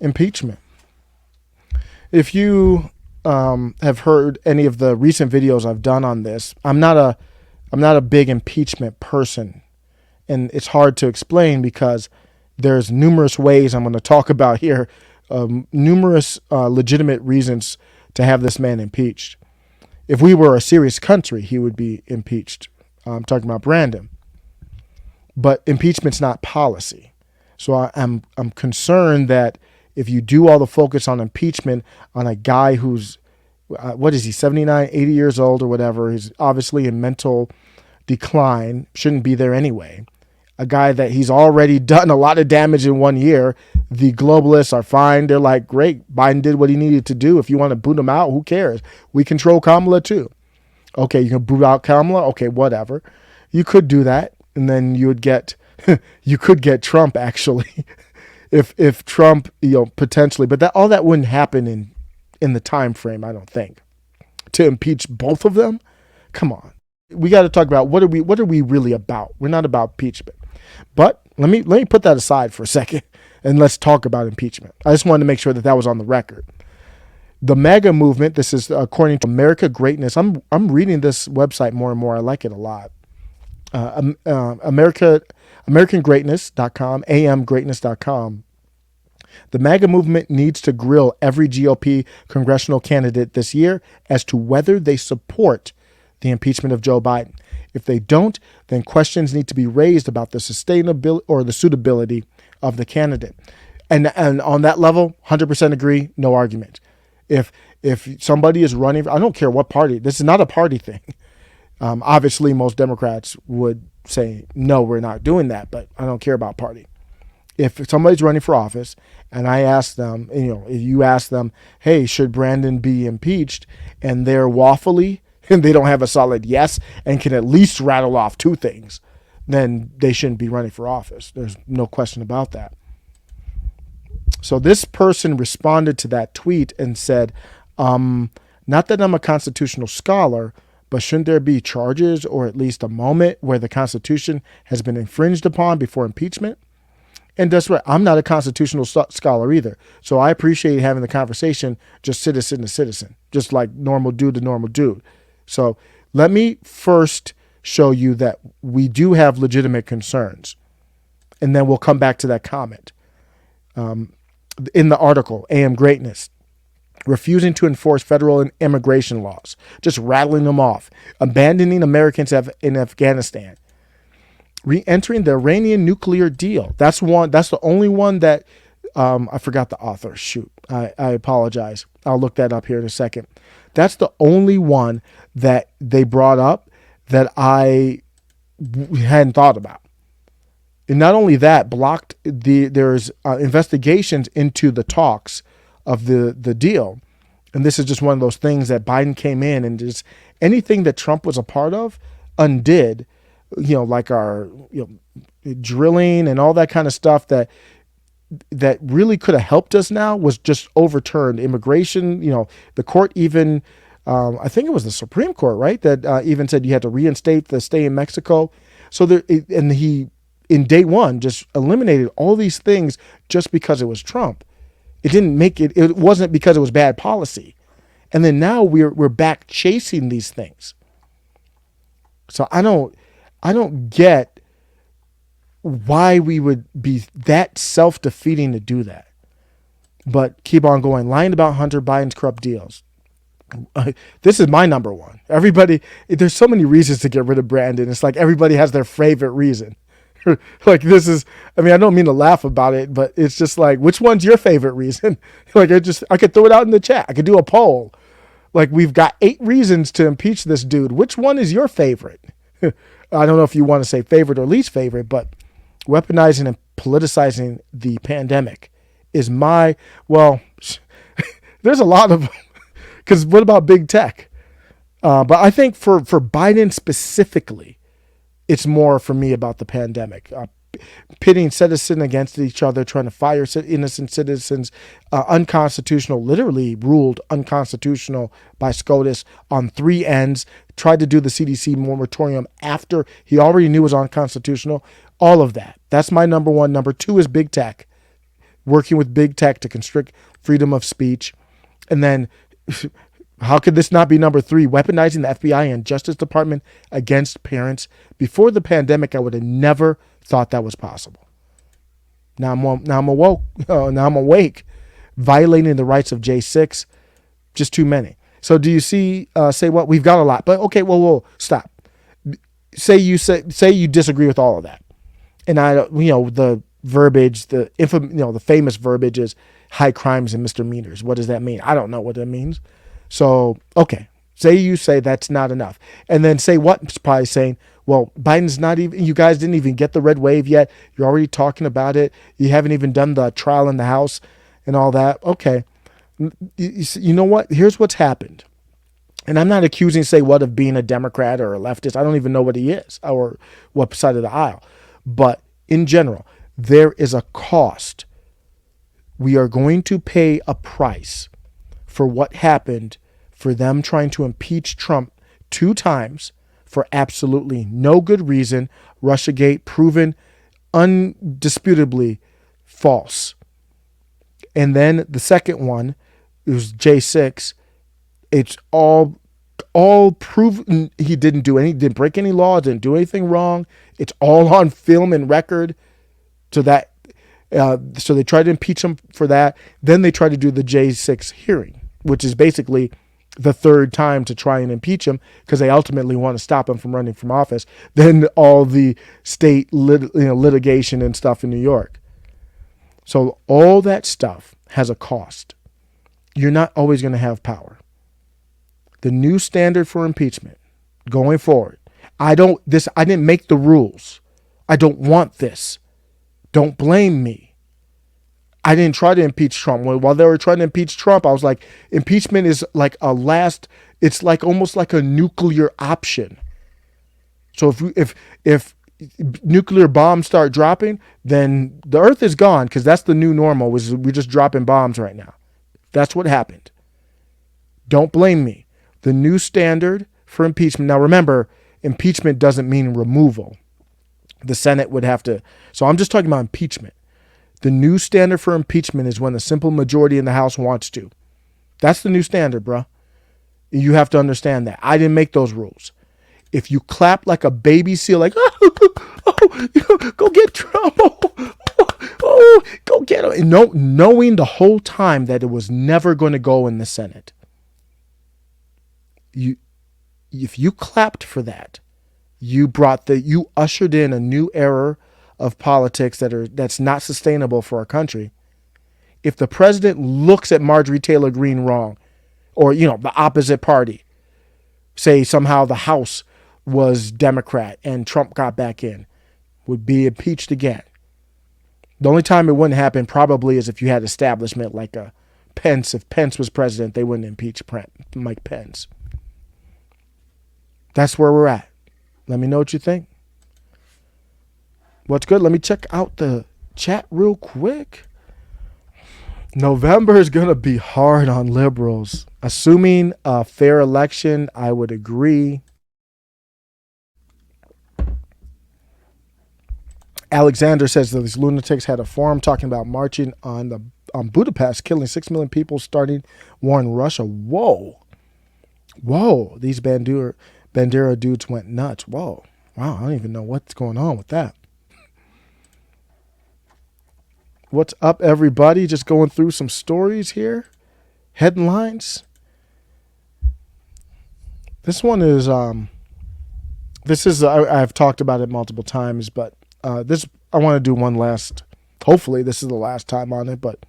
Impeachment. If you have heard any of the recent videos I've done on this, I'm not a big impeachment person, and it's hard to explain because there's numerous ways I'm going to talk about here, numerous legitimate reasons to have this man impeached. If we were a serious country, he would be impeached. I'm talking about Brandon, but impeachment's not policy. So I'm concerned that if you do all the focus on impeachment on a guy who's what is he, 79, 80 years old or whatever, he's obviously in mental decline, shouldn't be there anyway. A guy that he's already done a lot of damage in 1 year. The globalists are fine. They're like, great, Biden did what he needed to do. If you want to boot him out, who cares? We control Kamala too. Okay, you can boot out Kamala. Okay, whatever. You could do that, and then you would get, you could get Trump actually, if Trump, potentially. But that all that wouldn't happen in the time frame, I don't think. To impeach both of them, come on. We got to talk about what are we really about? We're not about impeachment. But let me put that aside for a second and let's talk about impeachment. I just wanted to make sure that was on the record. The MAGA movement, this is according to America Greatness. I'm reading this website more and more. I like it a lot. AmericanGreatness.com, amgreatness.com. The MAGA movement needs to grill every GOP congressional candidate this year as to whether they support the impeachment of Joe Biden. If they don't, then questions need to be raised about the sustainability or the suitability of the candidate. And on that level, 100% agree, no argument. If somebody is running, I don't care what party, this is not a party thing. Obviously, most Democrats would say, no, we're not doing that, but I don't care about party. If somebody's running for office and I ask them, if you ask them, hey, should Brandon be impeached? And they're waffly and they don't have a solid yes and can at least rattle off two things, then they shouldn't be running for office. There's no question about that. So this person responded to that tweet and said, not that I'm a constitutional scholar, but shouldn't there be charges or at least a moment where the Constitution has been infringed upon before impeachment? And that's right. I'm not a constitutional scholar either. So I appreciate having the conversation just citizen to citizen, just like normal dude to normal dude. So let me first show you that we do have legitimate concerns. And then we'll come back to that comment. In the article, AM Greatness, refusing to enforce federal immigration laws, just rattling them off, abandoning Americans in Afghanistan, re-entering the Iranian nuclear deal. That's the only one that I forgot the author. Shoot, I apologize. I'll look that up here in a second. That's the only one that they brought up that I hadn't thought about. And not only that, blocked there's investigations into the talks of the deal. And this is just one of those things that Biden came in and just anything that Trump was a part of undid, like our drilling and all that kind of stuff that really could have helped us now was just overturned. Immigration, the court even, I think it was the Supreme Court, right? That even said you had to reinstate the stay in Mexico. So he, in day one, just eliminated all these things just because it was Trump. It didn't make it, it wasn't because it was bad policy. And then now we're back chasing these things. So I don't get why we would be that self-defeating to do that. But keep on going. Lying about Hunter Biden's corrupt deals. This is my number one. Everybody, there's so many reasons to get rid of Brandon. It's like everybody has their favorite reason. Like this is, I don't mean to laugh about it, but it's just like, which one's your favorite reason? Like I could throw it out in the chat. I could do a poll. Like we've got 8 reasons to impeach this dude. Which one is your favorite? I don't know if you want to say favorite or least favorite, but weaponizing and politicizing the pandemic is there's a lot of them. Because what about big tech? But I think for Biden specifically, it's more for me about the pandemic. Pitting citizens against each other, trying to fire innocent citizens, unconstitutional, literally ruled unconstitutional by SCOTUS on 3 ends, tried to do the CDC moratorium after he already knew it was unconstitutional, all of that. That's my number one. Number 2 is big tech. working with big tech to constrict freedom of speech. And then how could this not be number 3? Weaponizing the FBI and Justice Department against parents. Before the pandemic, I would have never thought that was possible. Now I'm awoke. Now I'm awake. Violating the rights of J6, just too many. So do you see? Say what? We've got a lot, but okay. Well, stop. Say you disagree with all of that, and the verbiage, the famous verbiage is high crimes and misdemeanors. What does that mean? I don't know what that means. So okay, you say that's not enough, and then say what? It's probably saying, well, Biden's not even. You guys didn't even get the red wave yet. You're already talking about it. You haven't even done the trial in the House and all that. Okay. You know what? Here's what's happened. And I'm not accusing, say, what of being a Democrat or a leftist. I don't even know what he is or what side of the aisle. But in general, there is a cost. We are going to pay a price for what happened for them trying to impeach Trump 2 times for absolutely no good reason. Russiagate proven undisputably false. And then the second one, it was J6. It's all proven he didn't break any law, didn't do anything wrong. It's all on film and record. So they tried to impeach him for that. Then they tried to do the J6 hearing, which is basically the 3rd time to try and impeach him because they ultimately want to stop him from running from office. Then all the state litigation and stuff in New York. So all that stuff has a cost. You're not always going to have power. The new standard for impeachment going forward. I didn't make the rules. I don't want this. Don't blame me. I didn't try to impeach Trump. While they were trying to impeach Trump, I was like, impeachment is like it's like almost like a nuclear option. So if nuclear bombs start dropping, then the earth is gone because that's the new normal. We're just dropping bombs right now. That's what happened. Don't blame me. The new standard for impeachment. Now remember, impeachment doesn't mean removal. The Senate would have to. So I'm just talking about impeachment. The new standard for impeachment is when a simple majority in the House wants to. That's the new standard, bro. You have to understand that. I didn't make those rules. If you clap like a baby seal, like, go get Trump. Go get him. Knowing the whole time that it was never going to go in the Senate. If you clapped for that, you ushered in a new era of politics that's not sustainable for our country. If the president looks at Marjorie Taylor Greene wrong, or the opposite party, say somehow the House was Democrat and Trump got back in, would be impeached again. The only time it wouldn't happen probably is if you had establishment like a Pence. If Pence was president, they wouldn't impeach Mike Pence. That's where we're at. Let me know what you think. What's good? Let me check out the chat real quick. November is going to be hard on liberals. Assuming a fair election, I would agree. Alexander says that these lunatics had a forum talking about marching on Budapest, killing 6 million people, starting war in Russia. Whoa. These Bandera dudes went nuts. Whoa. Wow, I don't even know what's going on with that. What's up, everybody? Just going through some stories here. Headlines. This one is, I've talked about it multiple times, but I want to do one last, hopefully this is the last time on it, but